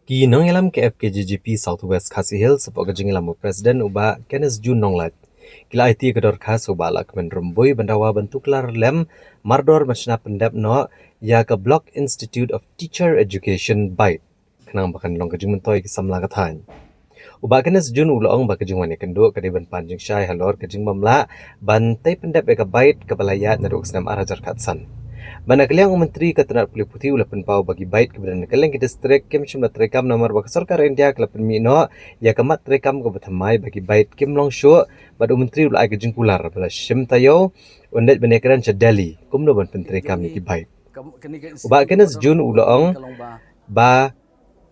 Kinong ilam ke FKJGP Southwest Khasi Hills sepo kajing ilam Presiden uba Kenneth Jun nonglat. Kila IT kedor khas uba lak menrembui bandawa bentuklar lem mardor masna pendap no ya ke Block Institute of Teacher Education Bait. Kenang bakan long kajing mentoi kisam lakatan. Uba Kenneth Jun ulong ba kajing wani kendo kadiban panjing syai halor kajing mamla bantai pendap eka bait kebalayat naruk senam arajar katsan. Mana kaliang menteri ketenaga kulit putih ulapan pau bagi baik kepada kaliang ke distrik kim cuma terekam nomor bagi sarkar India kelapan mino ya kemat terekam ke bertamai bagi baik kim long show badu menteri ulai ke jengkular bala shim tayo undat benekaran Delhi kum no ban penterekam ni baik uba kenes Jun ulong ba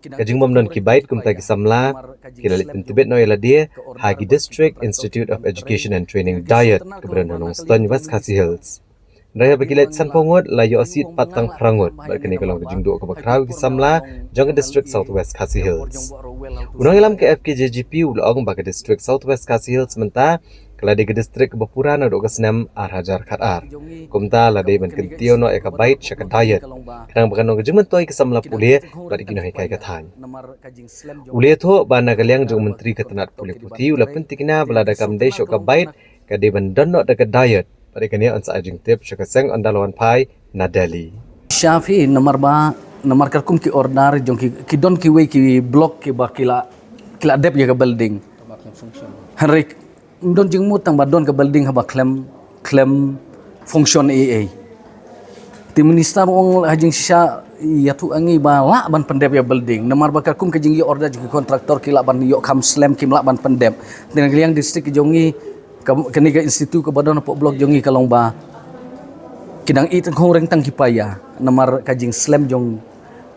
kajing non kibait kum tagi samla kilalit pentibet no yala dia Hagi District Institute of Education and Training Diet kepada nonong Stone West Khasi Hills. Raya bagilat san pongot layo asit patang prangot berkini kalau kejing dua ke bakrau kisamla jang district Southwest Khasi Hills. Unang ilam ke FKJGP ulong bagi district Southwest Khasi Hills menta keladi ke district Bapura na do kesnam arhajar khatar. Kumta lade ban kentio no eka bait syaka diet. Kadang bakan no kejing mentoi kisamla pulih bagi kino hikai kathan. Ulih tho bana kaliang jong menteri ketenaga kulit putih ula pentikna belada kamdai syaka bait kade ban donno dekat diet. Pada kini ansa ajing tip syakaseng andalawan pai na Delhi. Syafi nomor karkum ki ordar jong ki don ki way ki block ki bakila kila dep ya ke building. Henry don jing mutang badon ke building haba klem function AA. Ti minister wong hajing sisa ya tu angi bala ban pendep ya building. Nomor bakal kum ke jing order jing kontraktor kila ban yok kam slam kim lak ban pendep. Dengan kaliang distrik jongi keniga institut ke badan pok blok jongi kalong ba kidang it khong reng tang kipaya namar kajing slam jong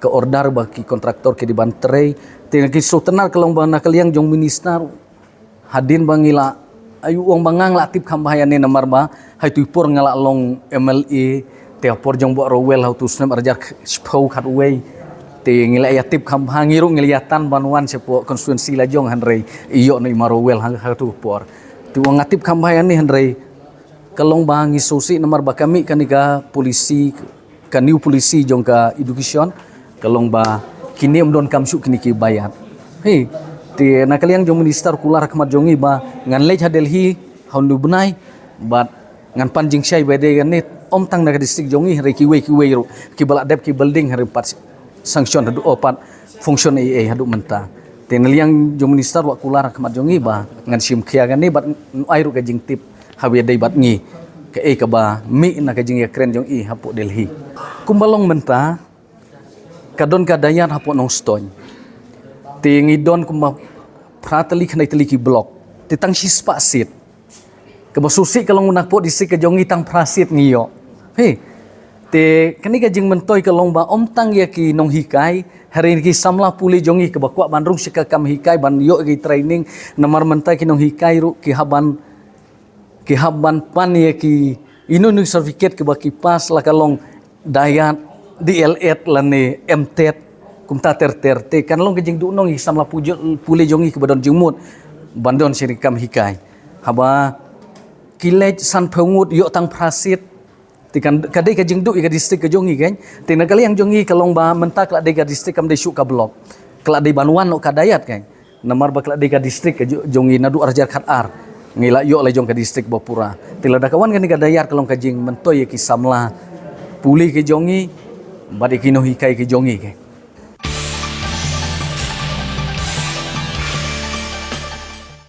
ke order ba ki kontraktor ke di bantrei tena ki so tenar kalong ba na kaliang jong minister hadin bangila ayu wong bangang latip khambahayane namar ba hai tuipor ngala long MLA te por jong bo rowel how to snam arjar spau khat way te ngila ya tip khambhangiru ngiliatan banwan sepo konstituensi la jong hanrei iyo no marowel how to por tuang ngatip kambayan ni Henry kalong bangi sosi nomor bakami kaniga polisi kaniu polisi jong ka education kalong ba kini don kamsu kini ki bayat hey ti nakaliang jong minister kular kamat jongi ba ngan lej ha Delhi hondu bunai bat ngan panjing syai bede ganit om tang naga distrik jongi Henry kiwe ro ki balak dep ki building hari pat sanction hadu opat function AA hadu menta teneliang jong minister wa kular kamat jongi ba ngan sim khia gani bat airu ka jing tip hawe dai bat ngi ke ka ba mi na ka jing ya kren jong i hapo Delhi kumbalong menta kadon ka dayat hapo nong stone tingi don kumba prateli khnai teli ki blok titang sispa sit ke basusi kalong unak po disi ka jongi tang prasit ngiyo he te kani ka jing mentoi kalong ba om tang ya ki nong hikai hari ini samla puli jongi ke bakwa bandrung sika kam hikai ban yo ki training namar mentai ki nong hikai ru ki haban pan ya ki inu nu certificate ke baki pas la kalong dayat DL8 lane MTET kumta ter te kan long ke jing du nong samla puli jongi ke badon jumut bandon siri kam hikai haba kilej san pengut yo tang prasit tikan kadai ka jingdu ka distrik ka jongi kan tina kali yang jongi kalong ba mentak la dega distrik kam desuk ka blok kala de banuan no kadayat kan namar ba kala dega distrik ka jongi nadu arjar khatar ngila yo la jong ka distrik Bapura tila da kawan kan kadayat kalong ka jing mentoy ki samla puli ke jongi badi kino hikai ke jongi kan